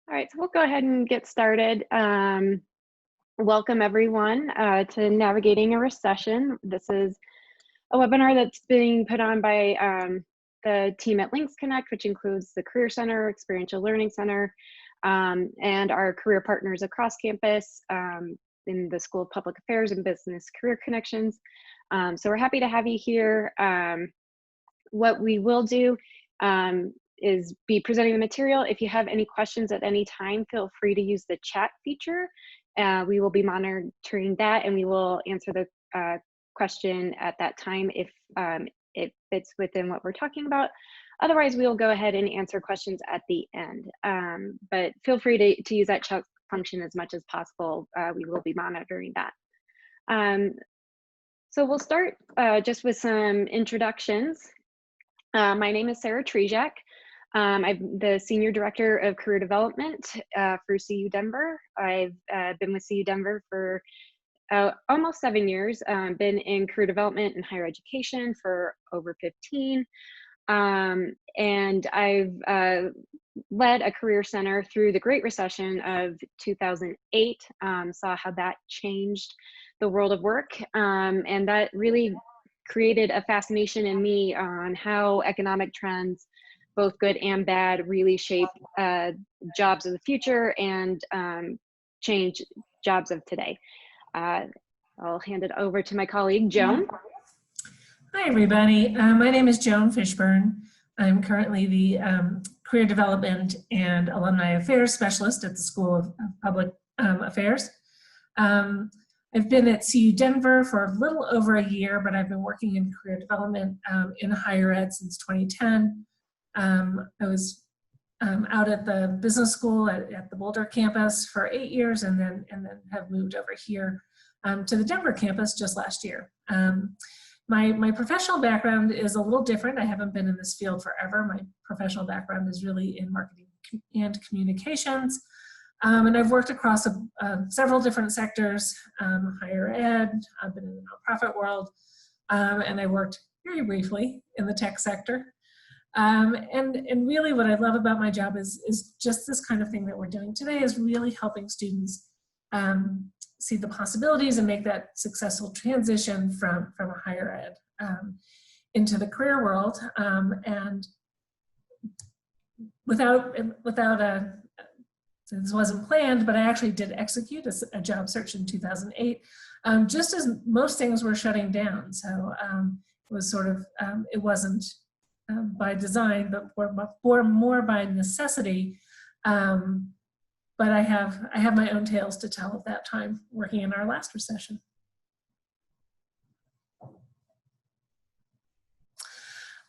All right, so we'll go ahead and get started. Welcome everyone to Navigating a Recession. This is a webinar that's being put on by the team at LynxConnect, which includes the Career Center, Experiential Learning Center, and our career partners across campus in the School of Public Affairs and Business Career Connections. So we're happy to have you here. What we will do is be presenting the material. If you have any questions at any time, feel free to use the chat feature. We will be monitoring that, and we will answer the question at that time if it fits within what we're talking about. Otherwise, we will go ahead and answer questions at the end. But feel free to use that chat function as much as possible. We will be monitoring that. So we'll start just with some introductions. My name is Sarah Trejak. I'm the Senior Director of Career Development for CU Denver. I've been with CU Denver for almost 7 years, been in career development and higher education for over 15. And I've led a career center through the Great Recession of 2008, saw how that changed the world of work, and that really created a fascination in me on how economic trends, both good and bad, really shape jobs of the future and change jobs of today. I'll hand it over to my colleague, Joan. Hi, everybody. My name is Joan Fishburn. I'm currently the Career Development and Alumni Affairs Specialist at the School of Public Affairs. I've been at CU Denver for a little over a year, but I've been working in career development in higher ed since 2010. I was out at the business school at the Boulder campus for 8 years, and then have moved over here to the Denver campus just last year. My professional background is a little different. I haven't been in this field forever. My professional background is really in marketing and communications. And I've worked across several different sectors, higher ed, I've been in the nonprofit world, and I worked very briefly in the tech sector. And really what I love about my job is just this kind of thing that we're doing today, is really helping students see the possibilities and make that successful transition from a higher ed into the career world. And without this wasn't planned, but I actually did execute a job search in 2008, just as most things were shutting down. So it was sort of, it wasn't by design, but more by necessity. But I have my own tales to tell of that time working in our last recession. So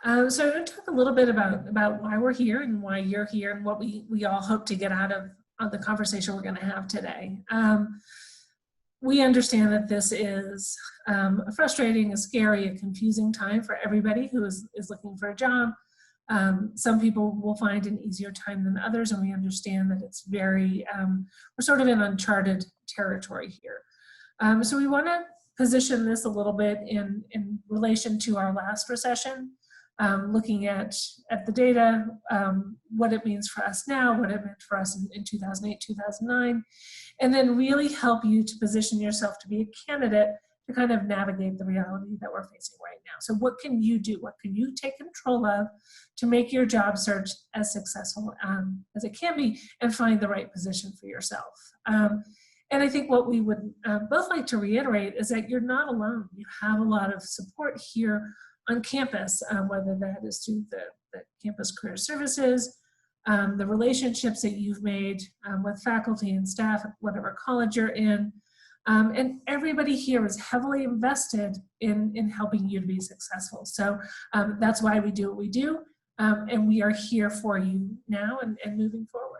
I'm going to talk a little bit about why we're here and why you're here and what we all hope to get out of the conversation we're going to have today. We understand that this is a frustrating, a scary, a confusing time for everybody who is looking for a job. Some people will find an easier time than others, and we understand that it's very, we're sort of in uncharted territory here. So we want to position this a little bit in relation to our last recession, looking at the data, what it means for us now, what it meant for us in 2008, 2009, and then really help you to position yourself to be a candidate to kind of navigate the reality that we're facing right now. So what can you do? What can you take control of to make your job search as successful as it can be and find the right position for yourself? And I think what we would both like to reiterate is that you're not alone. You have a lot of support here on campus, whether that is through the campus career services, the relationships that you've made with faculty and staff at whatever college you're in. And everybody here is heavily invested in helping you to be successful. So that's why we do what we do. And we are here for you now and moving forward.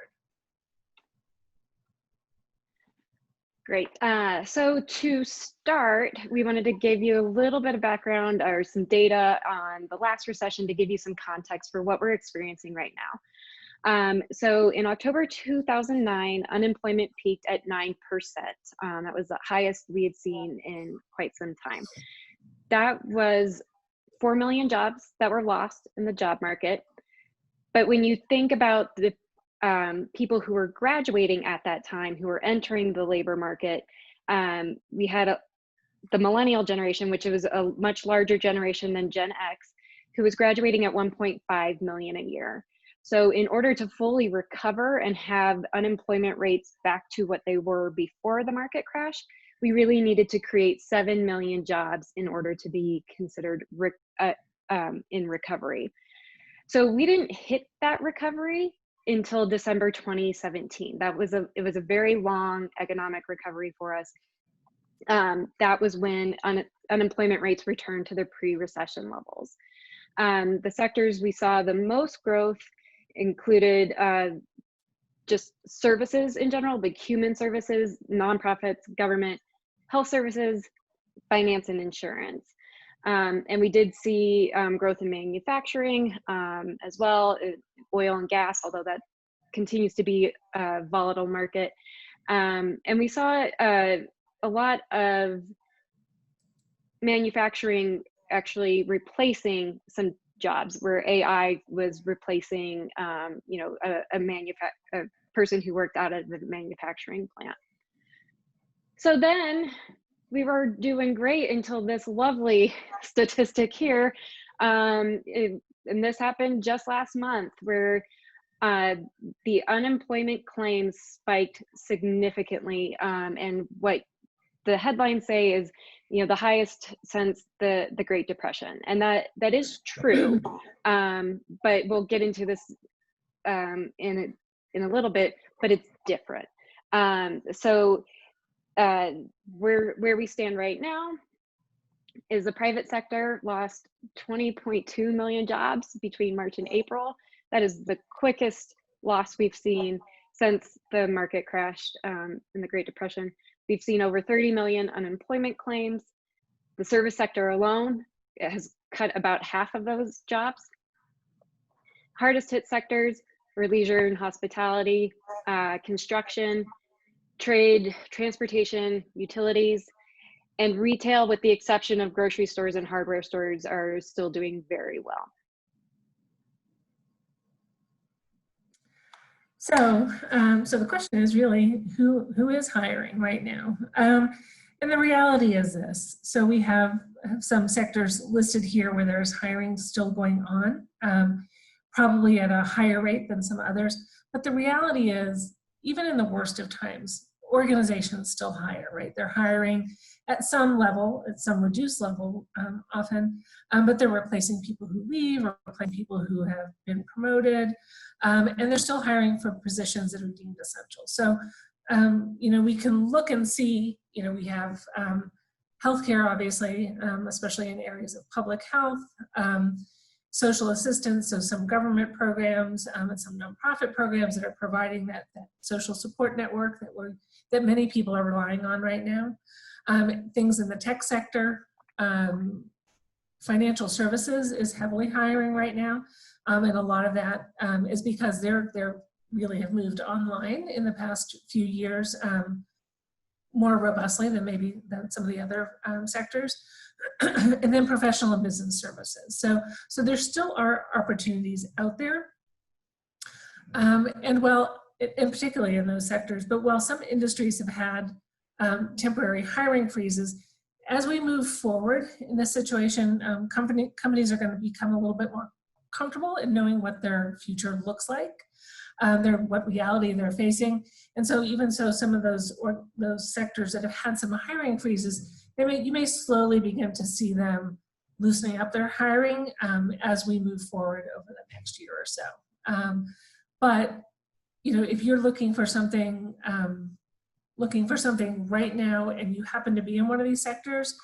Great. So to start, we wanted to give you a little bit of background or some data on the last recession to give you some context for what we're experiencing right now. So in October 2009, unemployment peaked at 9%. That was the highest we had seen in quite some time. That was 4 million jobs that were lost in the job market. But when you think about the people who were graduating at that time, who were entering the labor market. We had the millennial generation, which was a much larger generation than Gen X, who was graduating at 1.5 million a year. So in order to fully recover and have unemployment rates back to what they were before the market crash, we really needed to create 7 million jobs in order to be considered in recovery. So we didn't hit that recovery until December 2017. It was a very long economic recovery for us. That was when unemployment rates returned to their pre-recession levels. The sectors we saw the most growth included just services in general, like human services, nonprofits, government, health services, finance, and insurance. And we did see growth in manufacturing as well, oil and gas, although that continues to be a volatile market. And we saw a lot of manufacturing actually replacing some jobs where AI was replacing, you know, a person who worked out of the manufacturing plant. So then we were doing great until this lovely statistic here. And this happened just last month, where the unemployment claims spiked significantly. And what the headlines say is, you know, the highest since the Great Depression. And that is true. But we'll get into this in a little bit, but it's different. So where we stand right now is the private sector lost 20.2 million jobs between March and April. That is the quickest loss we've seen since the market crashed in the Great Depression. We've seen over 30 million unemployment claims. The service sector alone has cut about half of those jobs. Hardest hit sectors were leisure and hospitality, construction, trade, transportation, utilities, and retail, with the exception of grocery stores and hardware stores, are still doing very well. So, so the question is really, who is hiring right now? And the reality is this. So we have some sectors listed here where there's hiring still going on, probably at a higher rate than some others. But the reality is, even in the worst of times, organizations still hire, right? They're hiring at some level, at some reduced level often, but they're replacing people who leave or replacing people who have been promoted, and they're still hiring for positions that are deemed essential. So, you know, we can look and see, you know, we have healthcare, obviously, especially in areas of public health, social assistance, so some government programs and some nonprofit programs that are providing that social support network that many people are relying on right now. Things in the tech sector, financial services is heavily hiring right now, and a lot of that is because they're really have moved online in the past few years more robustly than some of the other sectors. And then professional and business services. So there still are opportunities out there, and particularly in those sectors. But while some industries have had temporary hiring freezes, as we move forward in this situation, companies are going to become a little bit more comfortable in knowing what their future looks like, what reality they're facing. And so even so, some of those sectors that have had some hiring freezes, you may slowly begin to see them loosening up their hiring as we move forward over the next year or so. But you know, if you're looking for something right now, and you happen to be in one of these sectors,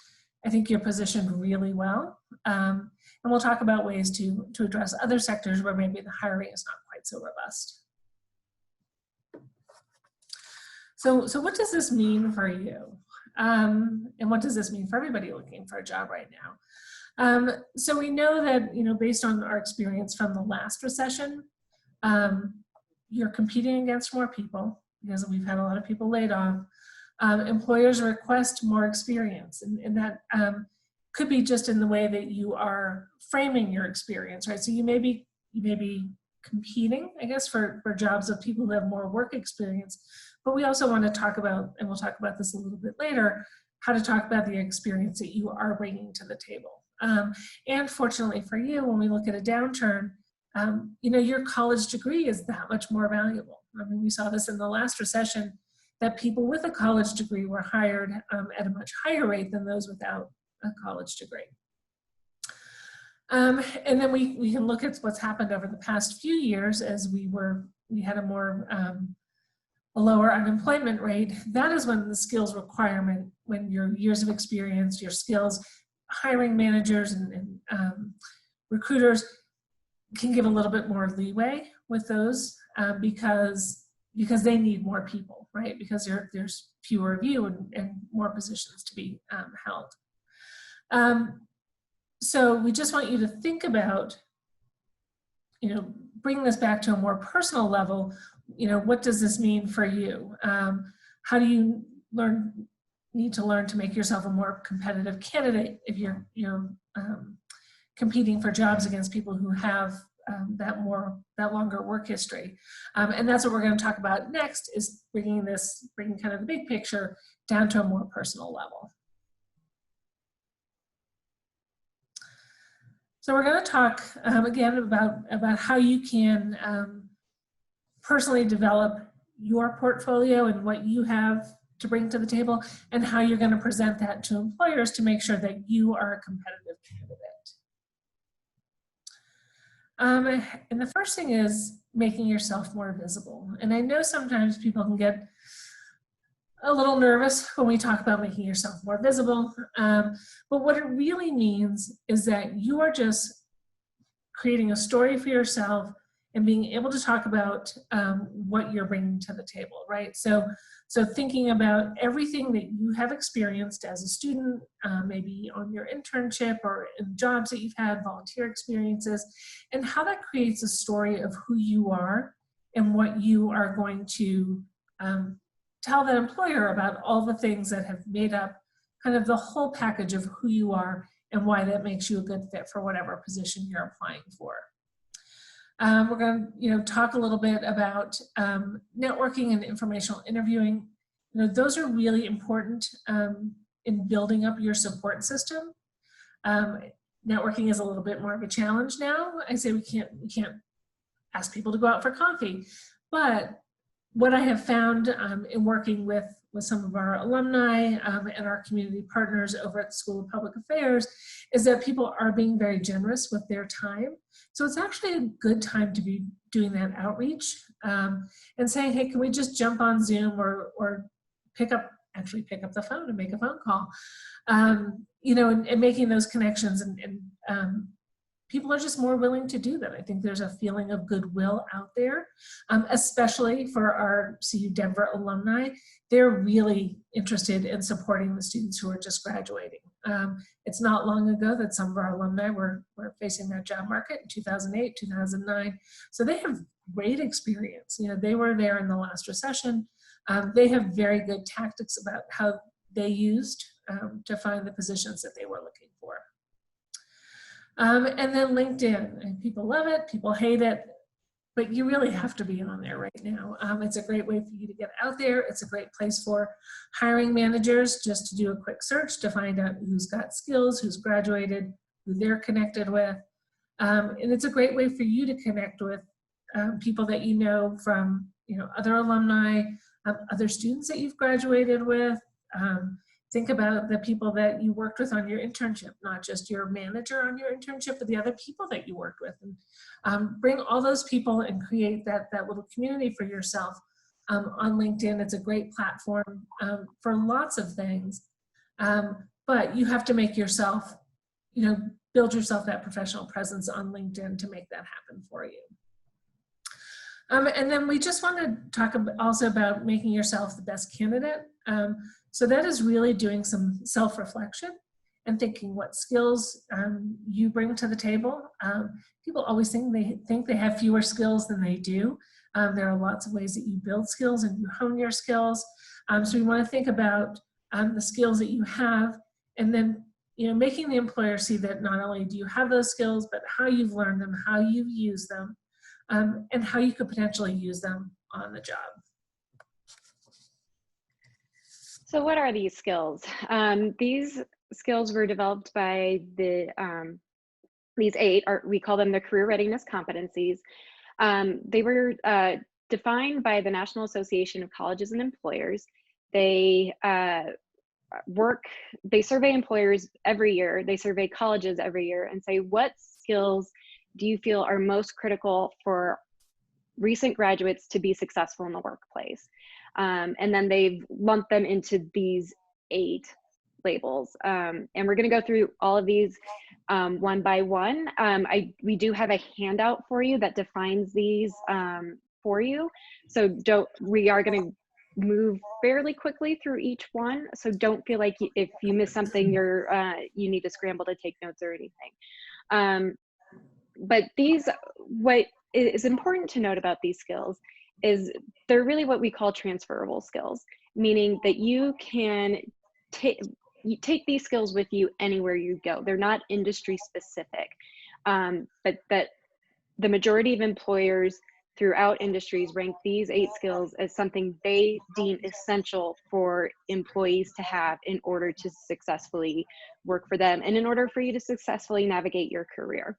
I think you're positioned really well. And we'll talk about ways to address other sectors where maybe the hiring is not quite so robust. So what does this mean for you? And what does this mean for everybody looking for a job right now? So we know that, you know, based on our experience from the last recession, you're competing against more people because we've had a lot of people laid off. Employers request more experience, and that could be just in the way that you are framing your experience, right? So you may be competing, I guess, for jobs of people who have more work experience. But we also want to talk about, and we'll talk about this a little bit later, how to talk about the experience that you are bringing to the table. And fortunately for you, when we look at a downturn, you know, your college degree is that much more valuable. I mean, we saw this in the last recession, that people with a college degree were hired at a much higher rate than those without a college degree. And then we can look at what's happened over the past few years as we had a lower unemployment rate. That is when the skills requirement, when your years of experience, your skills, hiring managers and recruiters can give a little bit more leeway with those because they need more people, right? Because there's fewer of you and more positions to be held. So we just want you to think about, you know, bring this back to a more personal level. You know, what does this mean for you? How do you need to learn to make yourself a more competitive candidate if you're competing for jobs against people who have that longer work history? And that's what we're going to talk about next, is bringing kind of the big picture down to a more personal level. So we're going to talk again about how you can personally develop your portfolio and what you have to bring to the table, and how you're going to present that to employers to make sure that you are a competitive candidate. And the first thing is making yourself more visible. And I know sometimes people can get a little nervous when we talk about making yourself more visible, but what it really means is that you are just creating a story for yourself and being able to talk about what you're bringing to the table, right? So thinking about everything that you have experienced as a student, maybe on your internship or in jobs that you've had, volunteer experiences, and how that creates a story of who you are and what you are going to tell that employer about all the things that have made up kind of the whole package of who you are and why that makes you a good fit for whatever position you're applying for. We're going to, talk a little bit about networking and informational interviewing. Those are really important in building up your support system. Networking is a little bit more of a challenge now. I say we can't ask people to go out for coffee, but what I have found in working with some of our alumni and our community partners over at the School of Public Affairs is that people are being very generous with their time. So it's actually a good time to be doing that outreach and saying, hey, can we just jump on Zoom or pick up the phone and make a phone call, and making those connections and people are just more willing to do that. I think there's a feeling of goodwill out there, especially for our CU Denver alumni. They're really interested in supporting the students who are just graduating. It's not long ago that some of our alumni were facing that job market in 2008, 2009. So they have great experience. They were there in the last recession. They have very good tactics about how they used to find the positions that they were looking for. And then LinkedIn, and people love it, people hate it, but you really have to be on there right now. It's a great way for you to get out there. It's a great place for hiring managers just to do a quick search to find out who's got skills, who's graduated, who they're connected with. And it's a great way for you to connect with people that you know from other alumni, other students that you've graduated with. Think about the people that you worked with on your internship, not just your manager on your internship, but the other people that you worked with. And bring all those people and create that little community for yourself on LinkedIn. It's a great platform for lots of things, but you have to make yourself, build yourself that professional presence on LinkedIn to make that happen for you. And then we just want to talk also about making yourself the best candidate. So that is really doing some self-reflection and thinking what skills you bring to the table. People always think they have fewer skills than they do. There are lots of ways that you build skills and you hone your skills. So we want to think about the skills that you have, and then making the employer see that not only do you have those skills, but how you've learned them, how you've used them. and how you could potentially use them on the job. So what are these skills? These skills were developed by the these 8, we call them the career readiness competencies. They were defined by the National Association of Colleges and Employers. They survey employers every year, they survey colleges every year and say, what skills do you feel are most critical for recent graduates to be successful in the workplace? And then they've lumped them into these 8 labels. And we're going to go through all of these one by one. We do have a handout for you that defines these for you. So we are going to move fairly quickly through each one. So don't feel like if you miss something, you need to scramble to take notes or anything. But what is important to note about these skills is they're really what we call transferable skills, meaning that you can take these skills with you anywhere you go. They're not industry specific, but that the majority of employers throughout industries rank these 8 skills as something they deem essential for employees to have in order to successfully work for them and in order for you to successfully navigate your career.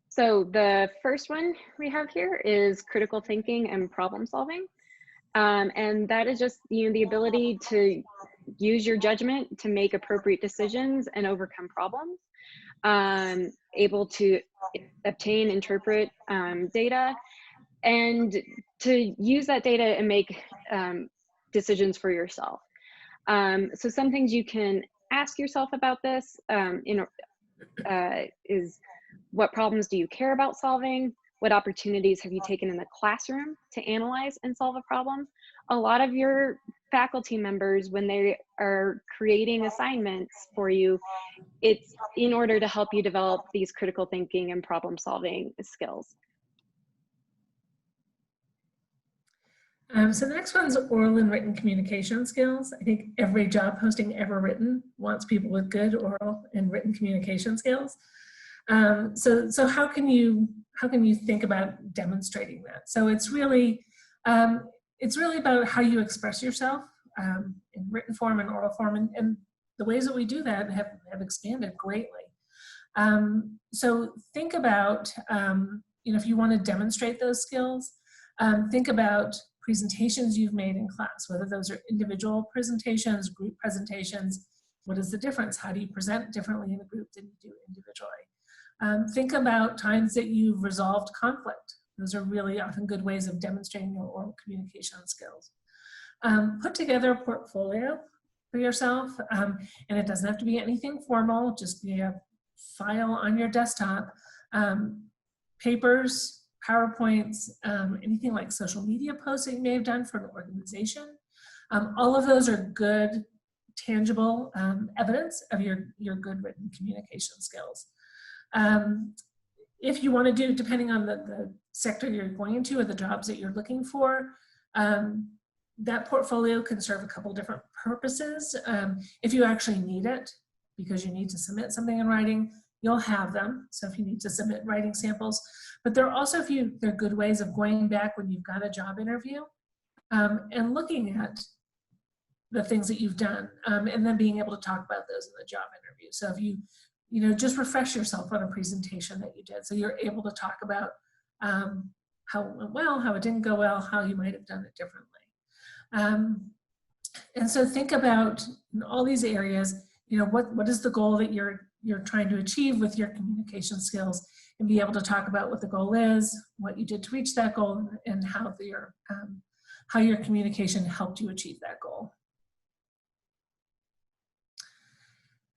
So the first one we have here is critical thinking and problem solving. And that is just the ability to use your judgment to make appropriate decisions and overcome problems. Able to obtain, interpret data, and to use that data and make decisions for yourself. So some things you can ask yourself about this is, what problems do you care about solving? What opportunities have you taken in the classroom to analyze and solve a problem? A lot of your faculty members, when they are creating assignments for you, it's in order to help you develop these critical thinking and problem solving skills. So the next one's oral and written communication skills. I think every job posting ever written wants people with good oral and written communication skills. So how can you think about demonstrating that? So it's really about how you express yourself in written form and oral form, and the ways that we do that have expanded greatly. So think about if you want to demonstrate those skills, think about presentations you've made in class, whether those are individual presentations, group presentations. What is the difference? How do you present differently in a group than you do individually? Think about times that you've resolved conflict. Those are really often good ways of demonstrating your oral communication skills. Put together a portfolio for yourself, and it doesn't have to be anything formal, just be a file on your desktop, papers, PowerPoints, anything like social media posts that you may have done for an organization. All of those are good, tangible evidence of your good written communication skills. If you want to do, depending on the sector you're going into or the jobs that you're looking for, that portfolio can serve a couple different purposes. If you actually need it, because you need to submit something in writing, you'll have them. So if you need to submit writing samples, but there are also they're good ways of going back when you've got a job interview and looking at the things that you've done and then being able to talk about those in the job interview. So if you just refresh yourself on a presentation that you did, so you're able to talk about how it went well, how it didn't go well, how you might have done it differently. And so think about in all these areas, what is the goal that you're trying to achieve with your communication skills, and be able to talk about what the goal is, what you did to reach that goal, and how your communication helped you achieve that goal.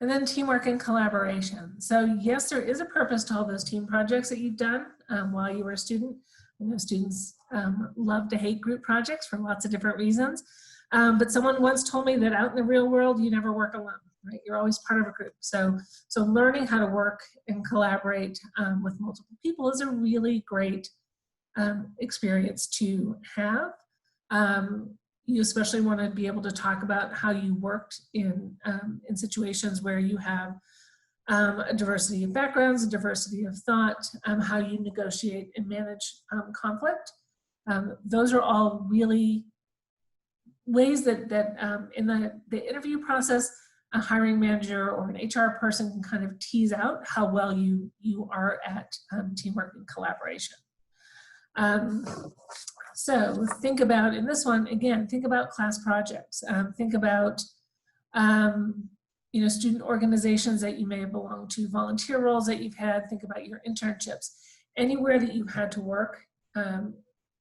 And then teamwork and collaboration. So yes, there is a purpose to all those team projects that you've done while you were a student. I know students love to hate group projects for lots of different reasons. But someone once told me that out in the real world, you never work alone, right? You're always part of a group. So learning how to work and collaborate with multiple people is a really great experience to have. You especially want to be able to talk about how you worked in situations where you have a diversity of backgrounds, a diversity of thought, how you negotiate and manage conflict. Those are all really ways that in the interview process, a hiring manager or an HR person can kind of tease out how well you are at teamwork and collaboration. So think about, in this one, again, think about class projects. Think about student organizations that you may have belonged to, volunteer roles that you've had. Think about your internships. Anywhere that you've had to work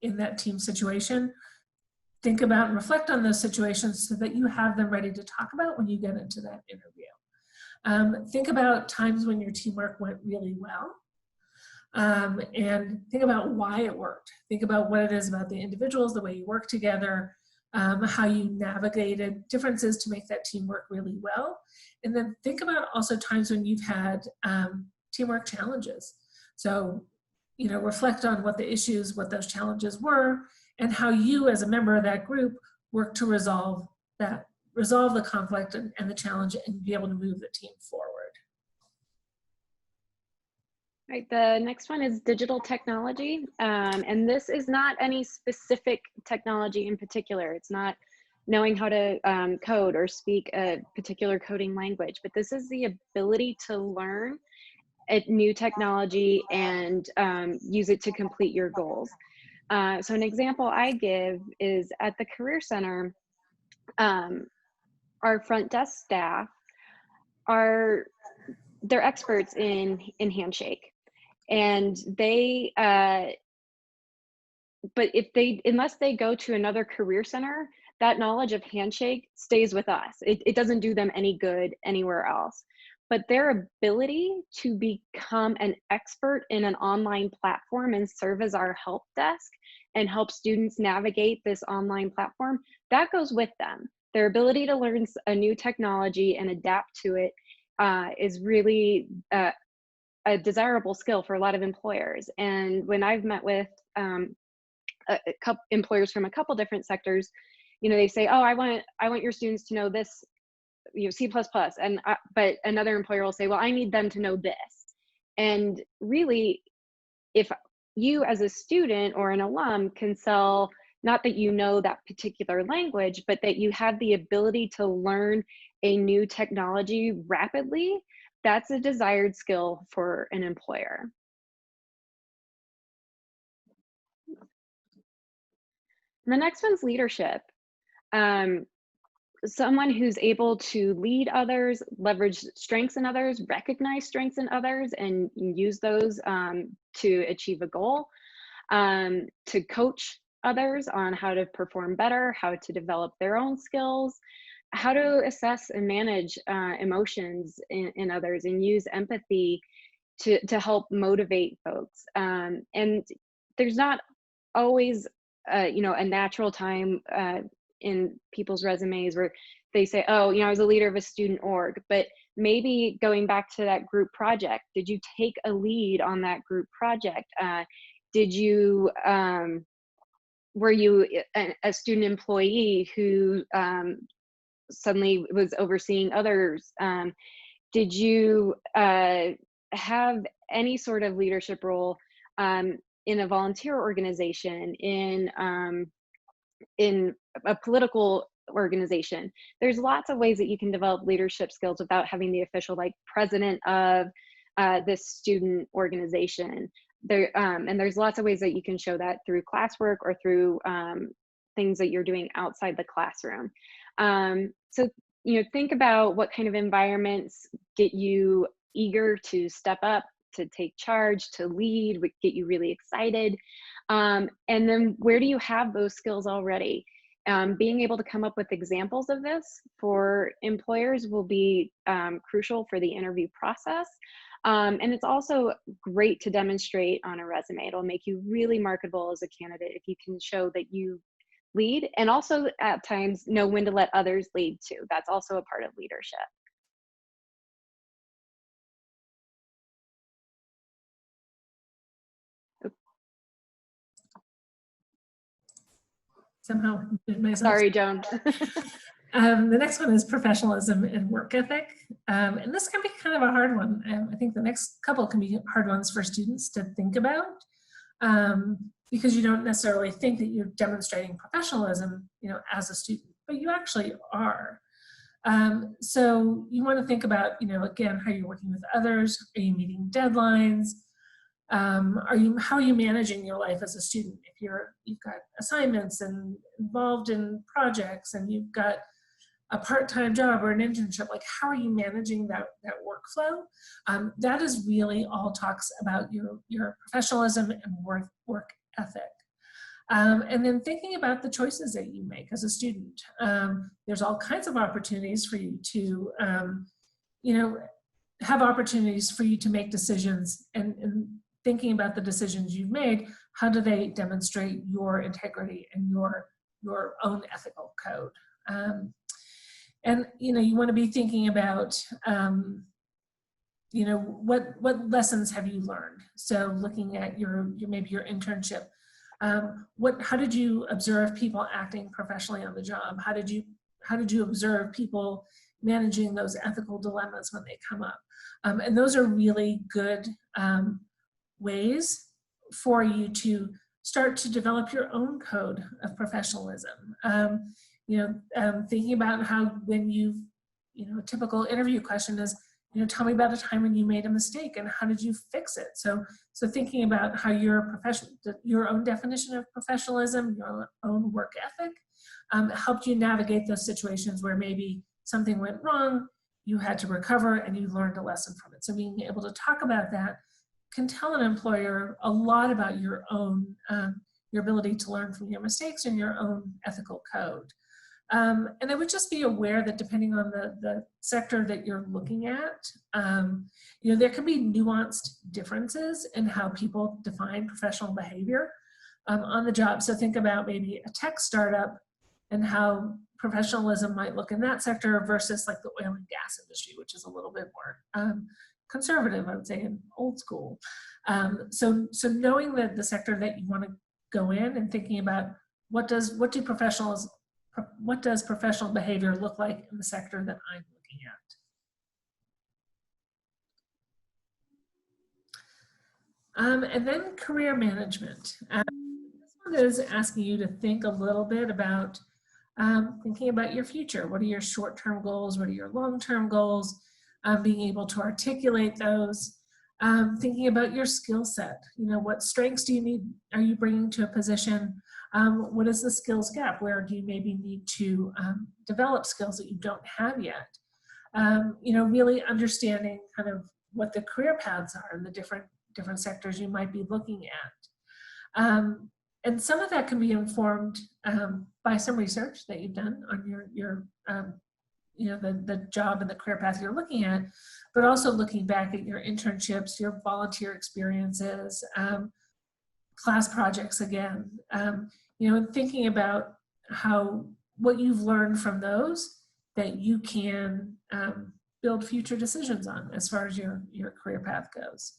in that team situation, think about and reflect on those situations so that you have them ready to talk about when you get into that interview. Think about times when your teamwork went really well. And think about why it worked. Think about what it is about the individuals, the way you work together, how you navigated differences to make that team work really well. And then think about also times when you've had teamwork challenges. So, reflect on what the issues, what those challenges were, and how you as a member of that group work to resolve the conflict and the challenge and be able to move the team forward. Right, the next one is digital technology. And this is not any specific technology in particular. It's not knowing how to code or speak a particular coding language, but this is the ability to learn a new technology and use it to complete your goals. So an example I give is at the Career Center, our front desk staff they're experts in Handshake. And but unless they go to another career center, that knowledge of Handshake stays with us. It doesn't do them any good anywhere else. But their ability to become an expert in an online platform and serve as our help desk and help students navigate this online platform, that goes with them. Their ability to learn a new technology and adapt to it is really a desirable skill for a lot of employers. And when I've met with a couple employers from a couple different sectors, they say, oh, I want your students to know this, C++, and but another employer will say, well, I need them to know this. And really, if you as a student or an alum can sell, not that you know that particular language, but that you have the ability to learn a new technology rapidly, that's a desired skill for an employer. And the next one's leadership. Someone who's able to lead others, leverage strengths in others, recognize strengths in others, and use those to achieve a goal, to coach others on how to perform better, how to develop their own skills, how to assess and manage emotions in others, and use empathy to help motivate folks. And there's not always a natural time in people's resumes where they say, oh, I was a leader of a student org, but maybe going back to that group project, did you take a lead on that group project? Were you a student employee who suddenly was overseeing others? Did you have any sort of leadership role in a volunteer organization, in a political organization? There's lots of ways that you can develop leadership skills without having the official president of this student organization. And there's lots of ways that you can show that through classwork or through things that you're doing outside the classroom. So think about what kind of environments get you eager to step up, to take charge, to lead, would get you really excited. And then where do you have those skills already? Being able to come up with examples of this for employers will be crucial for the interview process. And it's also great to demonstrate on a resume. It'll make you really marketable as a candidate if you can show that you lead, and also at times know when to let others lead too. That's also a part of leadership. Somehow did myself. Sorry, Joan. The next one is professionalism and work ethic. And this can be kind of a hard one. I think the next couple can be hard ones for students to think about, because you don't necessarily think that you're demonstrating professionalism, as a student, but you actually are. So you want to think about, again, how you're working with others. Are you meeting deadlines? How are you managing your life as a student? If you've got assignments and involved in projects, and you've got a part-time job or an internship, like how are you managing that workflow? That is really all talks about your professionalism and work ethic. And then thinking about the choices that you make as a student. There's all kinds of opportunities for you to, have opportunities for you to make decisions, and thinking about the decisions you've made, how do they demonstrate your integrity and your own ethical code? And you want to be thinking about, what lessons have you learned? So looking at maybe your internship. How did you observe people acting professionally on the job? How did you observe people managing those ethical dilemmas when they come up? And those are really good ways for you to start to develop your own code of professionalism. Thinking about how when a typical interview question is, tell me about a time when you made a mistake and how did you fix it? So thinking about how your own definition of professionalism, your own work ethic, helped you navigate those situations where maybe something went wrong, you had to recover, and you learned a lesson from it. So being able to talk about that can tell an employer a lot about your own, your ability to learn from your mistakes and your own ethical code. And I would just be aware that depending on the sector that you're looking at, there can be nuanced differences in how people define professional behavior on the job. So think about maybe a tech startup and how professionalism might look in that sector versus like the oil and gas industry, which is a little bit more conservative, I would say, and old school. So knowing that the sector that you want to go in and thinking about what does professional behavior look like in the sector that I'm looking at. And then career management. This one is asking you to think a little bit about thinking about your future. What are your short-term goals? What are your long-term goals? Being able to articulate those. Thinking about your skill set. What strengths are you bringing to a position? What is the skills gap? Where do you maybe need to develop skills that you don't have yet? Really understanding kind of what the career paths are in the different sectors you might be looking at. And some of that can be informed by some research that you've done on your the job and the career path you're looking at, but also looking back at your internships, your volunteer experiences, class projects again, and thinking about what you've learned from those that you can build future decisions on as far as your career path goes.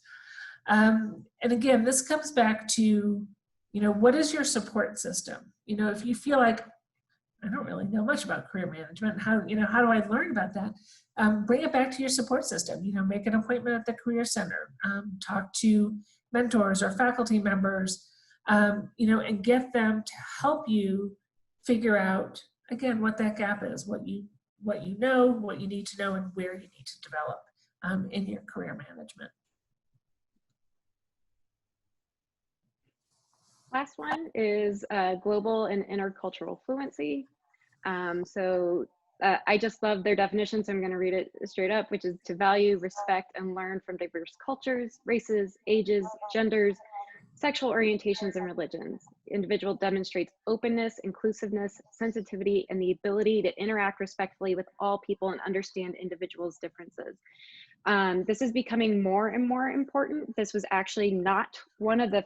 And again, this comes back to, what is your support system? If you feel like, I don't really know much about career management, how do I learn about that? Bring it back to your support system. Make an appointment at the Career Center. Talk to mentors or faculty members, and get them to help you figure out, again, what that gap is, what you know, what you need to know, and where you need to develop in your career management. Last one is global and intercultural fluency. I just love their definition, so I'm going to read it straight up, which is to value, respect, and learn from diverse cultures, races, ages, genders, sexual orientations, and religions. The individual demonstrates openness, inclusiveness, sensitivity, and the ability to interact respectfully with all people and understand individuals' differences. This is becoming more and more important. This was actually not one of the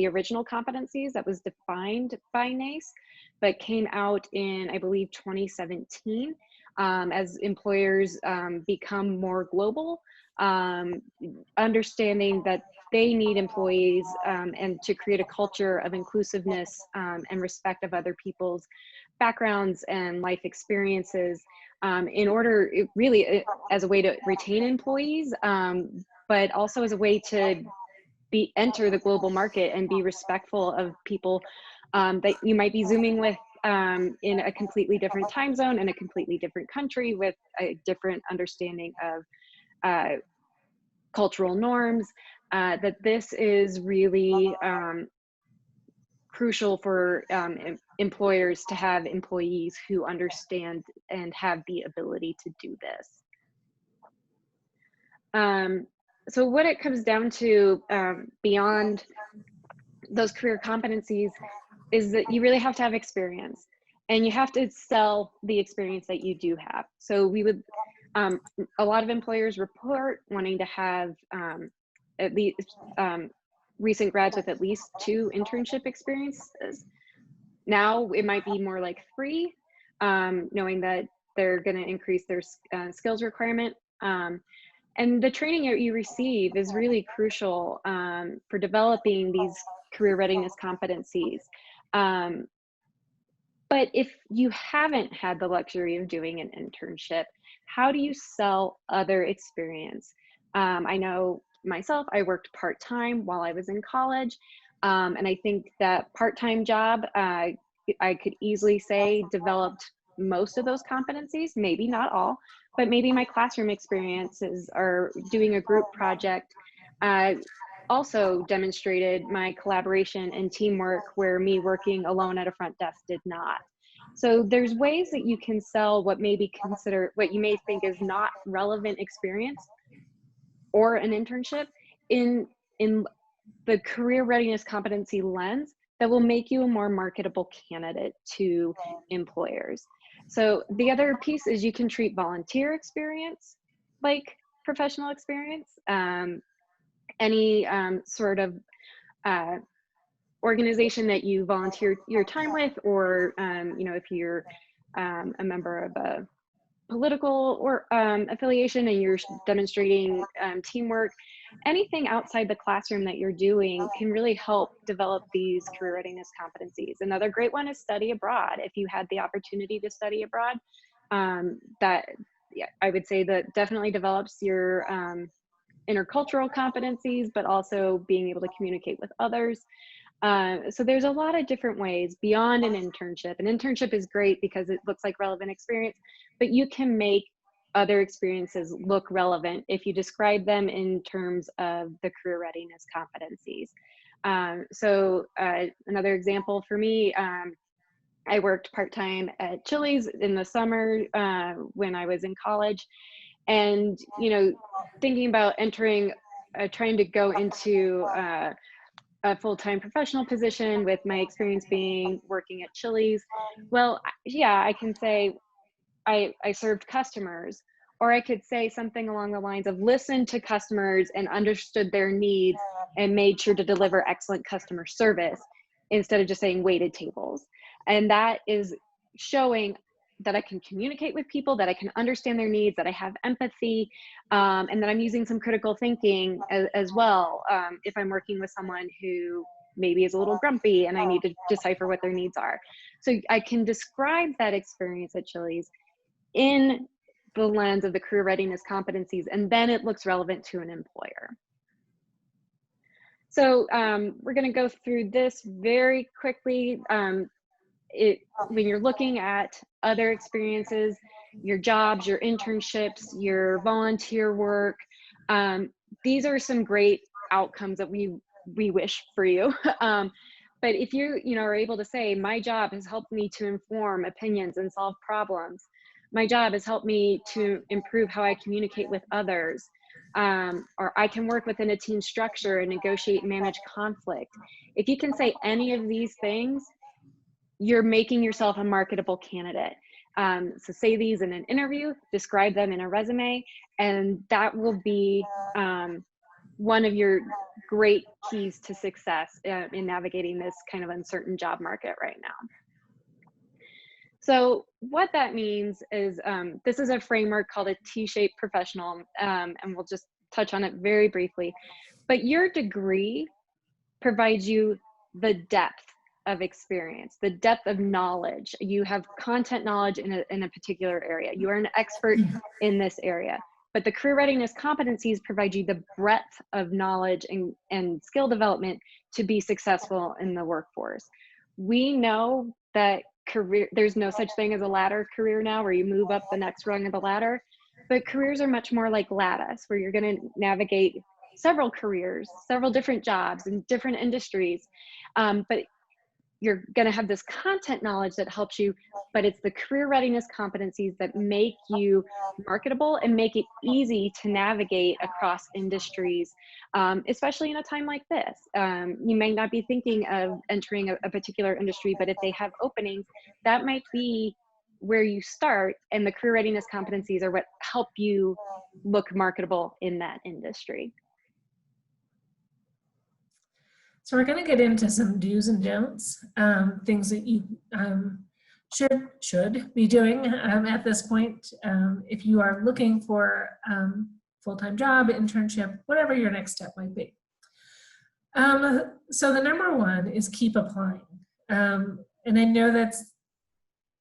original competencies that was defined by NACE, but came out in, I believe, 2017, as employers become more global, understanding that they need employees and to create a culture of inclusiveness and respect of other people's backgrounds and life experiences in order, really, as a way to retain employees, but also as a way to enter the global market and be respectful of people that you might be Zooming with in a completely different time zone, in a completely different country, with a different understanding of cultural norms, that this is really crucial for employers to have employees who understand and have the ability to do this. So what it comes down to beyond those career competencies is that you really have to have experience, and you have to sell the experience that you do have. So we would, a lot of employers report wanting to have at least recent grads with at least 2 internship experiences. Now it might be more like 3, knowing that they're going to increase their skills requirement. And the training that you receive is really crucial for developing these career readiness competencies. But if you haven't had the luxury of doing an internship, how do you sell other experience? I know myself, I worked part-time while I was in college. And I think that part-time job, I could easily say developed most of those competencies, maybe not all, but maybe my classroom experiences or doing a group project also demonstrated my collaboration and teamwork, where me working alone at a front desk did not. So there's ways that you can sell what may be considered, what you may think is not relevant experience or an internship in the career readiness competency lens that will make you a more marketable candidate to employers. So the other piece is you can treat volunteer experience like professional experience. Any sort of organization that you volunteer your time with, or you know, if you're a member of a political or affiliation and you're demonstrating teamwork, anything outside the classroom that you're doing can really help develop these career readiness competencies. Another great one is study abroad. If you had the opportunity to study abroad, that, yeah, I would say that definitely develops your intercultural competencies, but also being able to communicate with others. So there's a lot of different ways beyond an internship. An internship is great because it looks like relevant experience, but you can make other experiences look relevant if you describe them in terms of the career readiness competencies. So another example for me, I worked part-time at Chili's in the summer when I was in college. And, you know, thinking about entering, trying to go into a full-time professional position with my experience being working at Chili's. Well, yeah, I can say I served customers, or I could say something along the lines of listened to customers and understood their needs and made sure to deliver excellent customer service, instead of just saying waited tables. And that is showing that I can communicate with people, that I can understand their needs, that I have empathy, and that I'm using some critical thinking as well. If I'm working with someone who maybe is a little grumpy and I need to decipher what their needs are. So I can describe that experience at Chili's in the lens of the career readiness competencies, and then it looks relevant to an employer. So we're going to go through this very quickly. When you're looking at other experiences, your jobs, your internships, your volunteer work, these are some great outcomes that we wish for you. But if you are able to say, my job has helped me to inform opinions and solve problems, my job has helped me to improve how I communicate with others, or I can work within a team structure and negotiate and manage conflict. If you can say any of these things, you're making yourself a marketable candidate. So say these in an interview, describe them in a resume, and that will be one of your great keys to success in navigating this kind of uncertain job market right now. So what that means is this is a framework called a T-shaped professional, and we'll just touch on it very briefly. But your degree provides you the depth of experience, the depth of knowledge. You have content knowledge in a particular area. You are an expert in this area. But the career readiness competencies provide you the breadth of knowledge and skill development to be successful in the workforce. We know that there's no such thing as a ladder career now where you move up the next rung of the ladder, but careers are much more like lattice, where you're going to navigate several careers, several different jobs in different industries. But you're going to have this content knowledge that helps you, but it's the career readiness competencies that make you marketable and make it easy to navigate across industries, especially in a time like this. You may not be thinking of entering a particular industry, but if they have openings, that might be where you start, and the career readiness competencies are what help you look marketable in that industry. So we're going to get into some do's and don'ts, things that you should be doing at this point if you are looking for full-time job, internship, whatever your next step might be. So the number one is keep applying. And I know that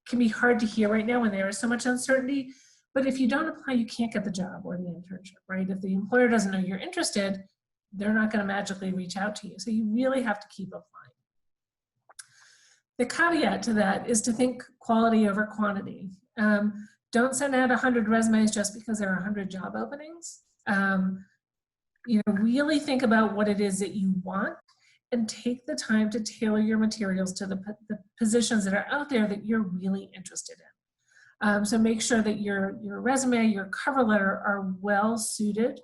can be hard to hear right now when there is so much uncertainty, but if you don't apply, you can't get the job or the internship, right? If the employer doesn't know you're interested, they're not going to magically reach out to you. So you really have to keep applying. The caveat to that is to think quality over quantity. Don't send out 100 resumes just because there are 100 job openings. Really think about what it is that you want and take the time to tailor your materials to the positions that are out there that you're really interested in. So make sure that your resume, your cover letter are well suited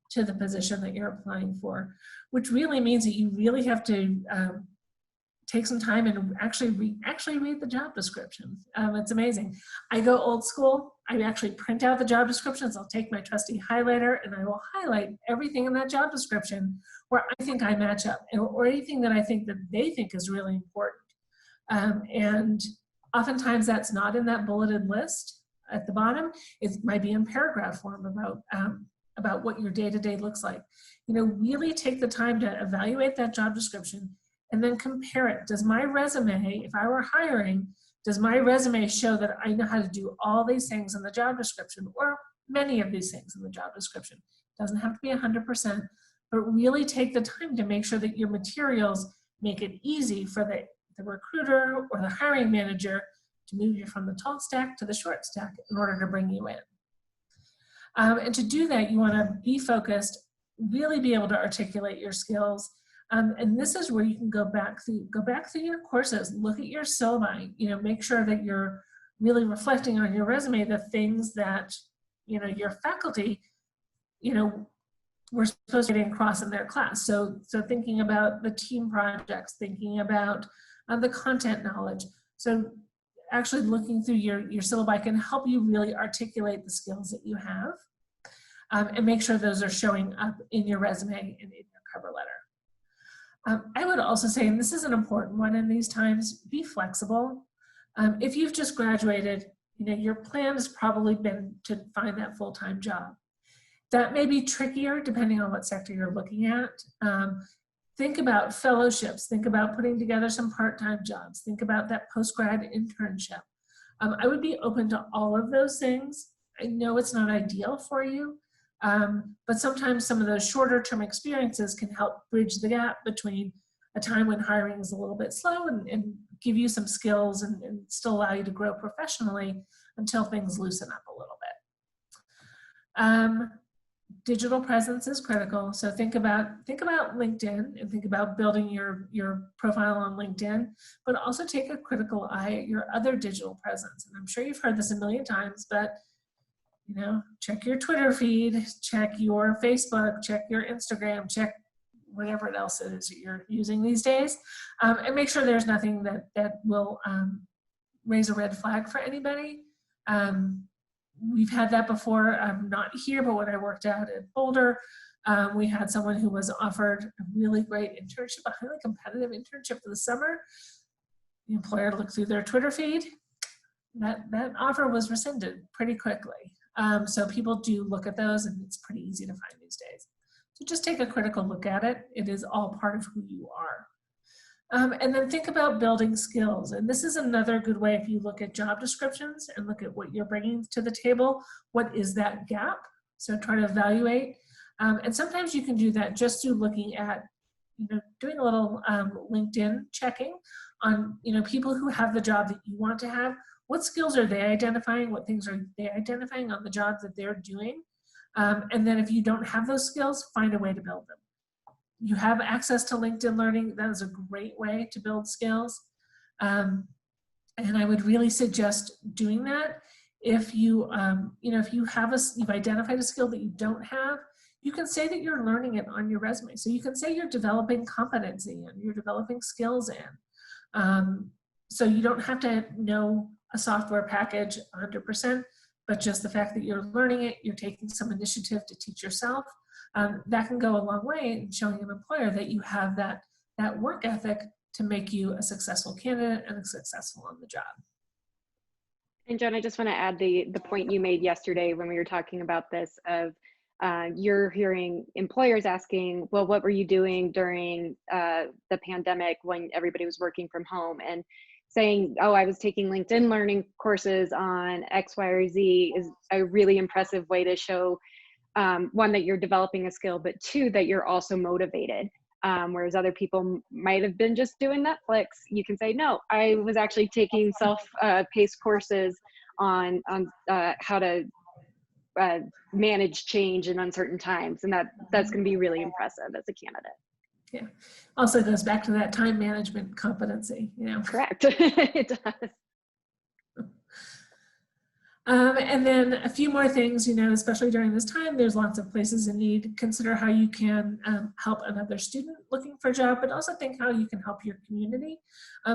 to the position that you're applying for, which really means that you really have to take some time and actually read the job description. It's amazing. I go old school. I actually print out the job descriptions. I'll take my trusty highlighter and I will highlight everything in that job description where I think I match up, or anything that I think that they think is really important. And oftentimes that's not in that bulleted list at the bottom. It might be in paragraph form about what your day-to-day looks like. Really take the time to evaluate that job description and then compare it. Does my resume, if I were hiring, does my resume show that I know how to do all these things in the job description, or many of these things in the job description? It doesn't have to be 100%, but really take the time to make sure that your materials make it easy for the recruiter or the hiring manager to move you from the tall stack to the short stack in order to bring you in. And to do that, you want to be focused, really be able to articulate your skills. And this is where you can go back through your courses, look at your syllabi, make sure that you're really reflecting on your resume the things that, your faculty, were supposed to get across in their class. So thinking about the team projects, thinking about the content knowledge. So actually looking through your syllabi can help you really articulate the skills that you have and make sure those are showing up in your resume and in your cover letter. I would also say, and this is an important one in these times, be flexible. If you've just graduated, your plan has probably been to find that full-time job. That may be trickier depending on what sector you're looking at. Think about fellowships, think about putting together some part-time jobs, think about that post-grad internship. I would be open to all of those things. I know it's not ideal for you, but sometimes some of those shorter term experiences can help bridge the gap between a time when hiring is a little bit slow and give you some skills and still allow you to grow professionally until things loosen up a little bit. Digital presence is critical. So think about LinkedIn and think about building your profile on LinkedIn, but also take a critical eye at your other digital presence. And I'm sure you've heard this a million times, but check your Twitter feed, check your Facebook, check your Instagram, check whatever else it is that you're using these days, and make sure there's nothing that will raise a red flag for anybody. We've had that before, not here, but when I worked out at Boulder, we had someone who was offered a really great internship, a highly competitive internship for the summer. The employer looked through their Twitter feed. That offer was rescinded pretty quickly. So people do look at those, and it's pretty easy to find these days. So just take a critical look at it. It is all part of who you are. And then think about building skills. And this is another good way if you look at job descriptions and look at what you're bringing to the table, what is that gap? So try to evaluate. And sometimes you can do that just through looking at, doing a little LinkedIn checking on, people who have the job that you want to have. What skills are they identifying? What things are they identifying on the jobs that they're doing? And then if you don't have those skills, find a way to build them. You have access to LinkedIn Learning. That is a great way to build skills. And I would really suggest doing that. If you, if you've identified a skill that you don't have, you can say that you're learning it on your resume. So you can say you're developing competency and you're developing skills in. So you don't have to know a software package 100%, but just the fact that you're learning it, you're taking some initiative to teach yourself. That can go a long way in showing an employer that you have that work ethic to make you a successful candidate and successful on the job. And Joan, I just want to add the point you made yesterday when we were talking about this of you're hearing employers asking, well, what were you doing during the pandemic when everybody was working from home? And saying, oh, I was taking LinkedIn Learning courses on X, Y, or Z is a really impressive way to show, one, that you're developing a skill, but two, that you're also motivated. Whereas other people might have been just doing Netflix. You can say, no, I was actually taking self-paced courses on how to manage change in uncertain times. And that's going to be really impressive as a candidate. Yeah. Also goes back to that time management competency, Correct. It does. And then a few more things, especially during this time, there's lots of places in need. Consider how you can help another student looking for a job, but also think how you can help your community.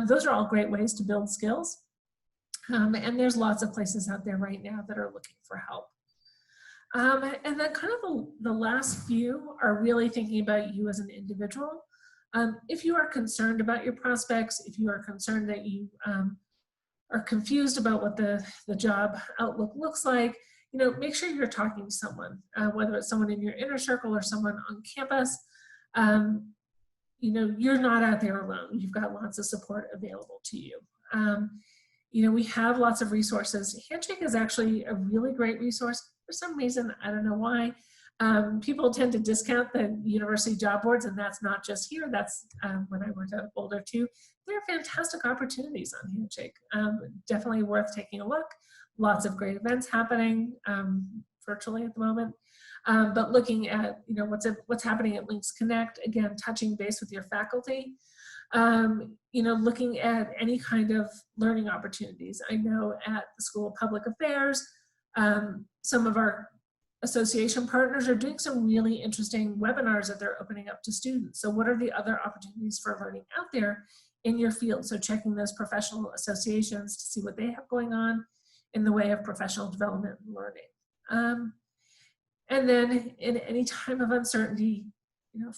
Those are all great ways to build skills. And there's lots of places out there right now that are looking for help. And then kind of the last few are really thinking about you as an individual. If you are concerned about your prospects, if you are concerned that you are confused about what the job outlook looks like, make sure you're talking to someone, whether it's someone in your inner circle or someone on campus. You're not out there alone. You've got lots of support available to you. We have lots of resources. Handshake is actually a really great resource. For some reason, I don't know why, people tend to discount the university job boards, and that's not just here. That's when I worked at Boulder too. There are fantastic opportunities on Handshake. Definitely worth taking a look. Lots of great events happening virtually at the moment. But looking at what's happening at LynxConnect, again, touching base with your faculty. Looking at any kind of learning opportunities. I know at the School of Public Affairs, some of our association partners are doing some really interesting webinars that they're opening up to students. So what are the other opportunities for learning out there in your field? So checking those professional associations to see what they have going on in the way of professional development and learning. And then in any time of uncertainty,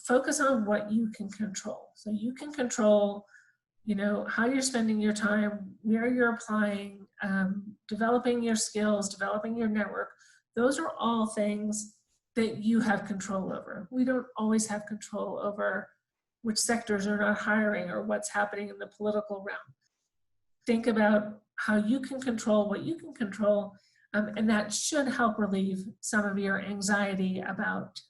focus on what you can control. So you can control, how you're spending your time, where you're applying, developing your skills, developing your network. Those are all things that you have control over. We don't always have control over which sectors are not hiring or what's happening in the political realm. Think about how you can control what you can control, and that should help relieve some of your anxiety about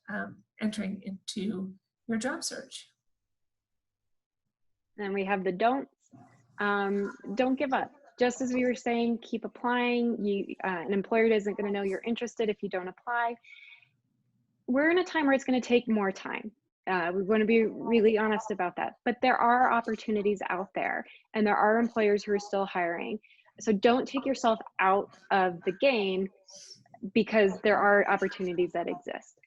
entering into your job search. And we have the don'ts. Don't give up. Just as we were saying, keep applying. An employer isn't going to know you're interested if you don't apply. We're in a time where it's going to take more time. We want to be really honest about that. But there are opportunities out there, and there are employers who are still hiring. So don't take yourself out of the game because there are opportunities that exist.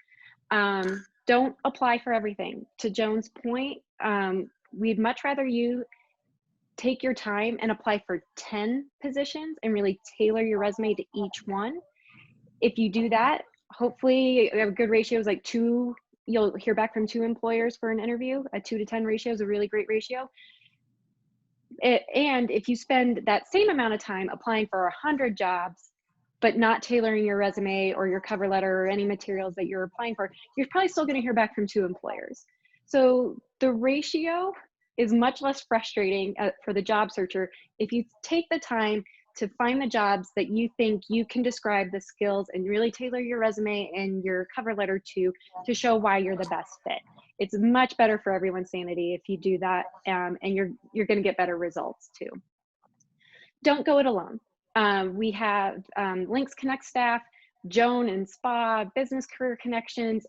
Don't apply for everything. To Joan's point, we'd much rather you take your time and apply for 10 positions and really tailor your resume to each one. If you do that, hopefully a good ratio is like 2, you'll hear back from 2 employers for an interview. A 2 to 10 ratio is a really great ratio. And if you spend that same amount of time applying for 100 jobs, but not tailoring your resume or your cover letter or any materials that you're applying for, you're probably still going to hear back from 2 employers. So the ratio is much less frustrating for the job searcher if you take the time to find the jobs that you think you can describe the skills and really tailor your resume and your cover letter to show why you're the best fit. It's much better for everyone's sanity if you do that, and you're going to get better results too. Don't go it alone. We have LynxConnect staff, Joan and SPA, Business Career Connections,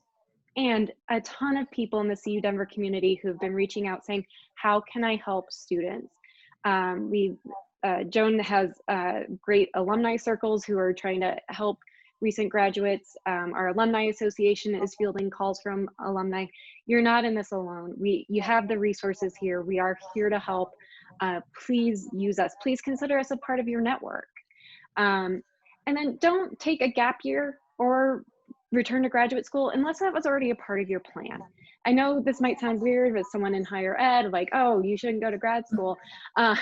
and a ton of people in the CU Denver community who've been reaching out saying, how can I help students? Joan has great alumni circles who are trying to help recent graduates. Our alumni association is fielding calls from alumni. You're not in this alone. You have the resources here. We are here to help. Please use us. Please consider us a part of your network. And then don't take a gap year or return to graduate school unless that was already a part of your plan. I know this might sound weird with someone in higher ed, like, oh, you shouldn't go to grad school. But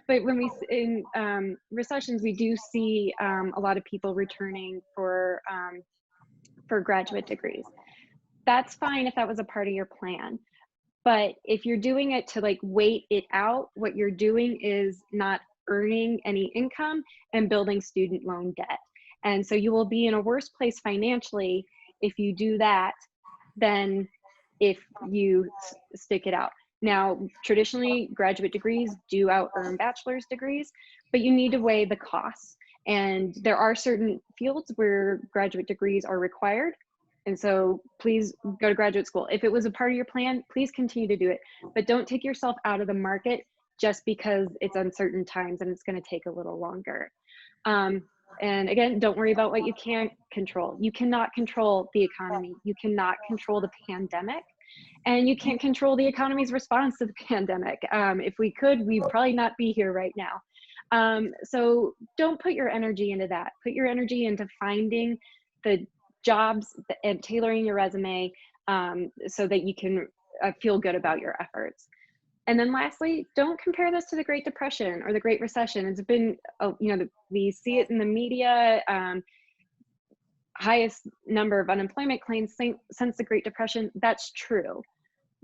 when we, in recessions, we do see a lot of people returning for graduate degrees. That's fine if that was a part of your plan. But if you're doing it to like wait it out, what you're doing is not earning any income and building student loan debt. And so you will be in a worse place financially if you do that than if you stick it out. Now, traditionally, graduate degrees do out-earn bachelor's degrees, but you need to weigh the costs. And there are certain fields where graduate degrees are required. And so please go to graduate school. If it was a part of your plan, please continue to do it. But don't take yourself out of the market just because it's uncertain times and it's going to take a little longer. And again, don't worry about what you can't control. You cannot control the economy. You cannot control the pandemic. And you can't control the economy's response to the pandemic. If we could, we'd probably not be here right now. So don't put your energy into that. Put your energy into finding the jobs and tailoring your resume so that you can feel good about your efforts. And then lastly, don't compare this to the Great Depression or the Great Recession. It's been, we see it in the media, highest number of unemployment claims since the Great Depression. That's true.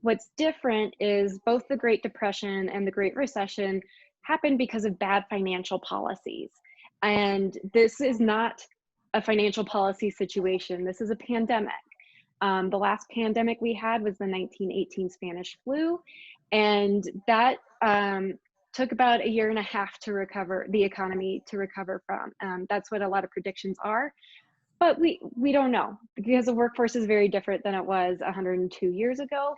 What's different is both the Great Depression and the Great Recession happened because of bad financial policies. And this is not a financial policy situation. This is a pandemic. The last pandemic we had was the 1918 Spanish flu. And that took about 1.5 years to recover, the economy to recover from. That's what a lot of predictions are. But we don't know because the workforce is very different than it was 102 years ago.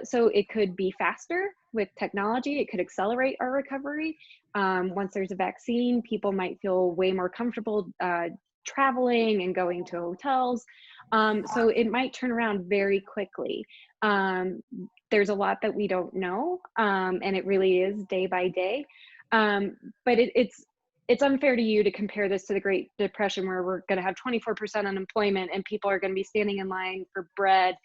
So it could be faster with technology. It could accelerate our recovery. Once there's a vaccine, people might feel way more comfortable traveling and going to hotels. So it might turn around very quickly. There's a lot that we don't know, and it really is day by day. But it's unfair to you to compare this to the Great Depression, where we're going to have 24% unemployment and people are going to be standing in line for bread.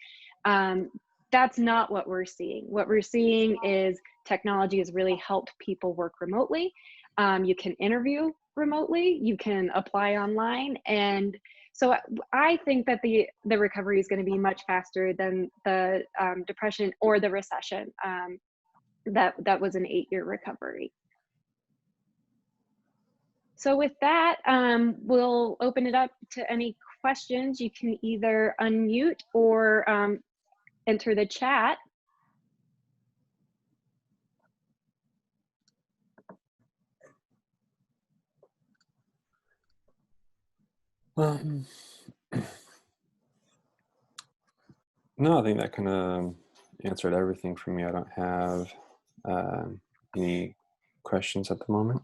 That's not what we're seeing. What we're seeing is technology has really helped people work remotely. You can interview remotely, you can apply online. And so I think that the recovery is going to be much faster than the Depression or the Recession. That was an 8-year recovery. So with that, we'll open it up to any questions. You can either unmute or enter the chat. No, I think that kind of answered everything for me. I don't have any questions at the moment.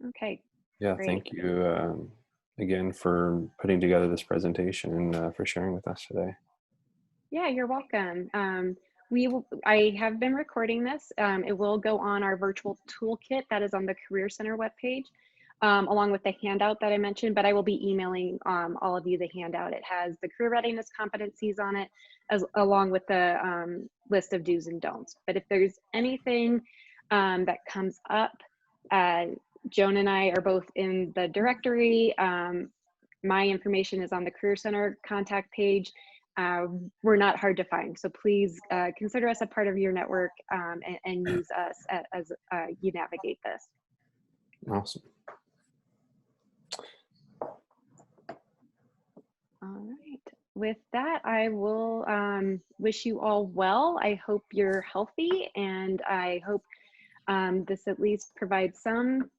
Okay. Yeah, great. Thank you again for putting together this presentation and for sharing with us today. Yeah, you're welcome. I have been recording this. It will go on our virtual toolkit that is on the Career Center webpage, along with the handout that I mentioned, but I will be emailing all of you the handout. It has the career readiness competencies on it, along with the list of do's and don'ts. But if there's anything that comes up, Joan and I are both in the directory. My information is on the Career Center contact page. We're not hard to find, so please consider us a part of your network and use us as you navigate this. Awesome. All right. With that, I will wish you all well. I hope you're healthy, and I hope this at least provides some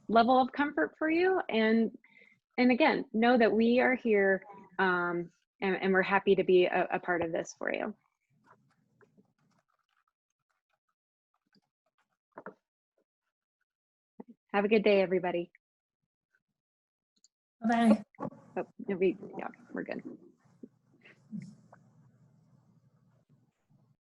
level of comfort for you. And again, know that we are here, and we're happy to be a part of this for you. Have a good day, everybody. Bye. Oh, yeah, we're good.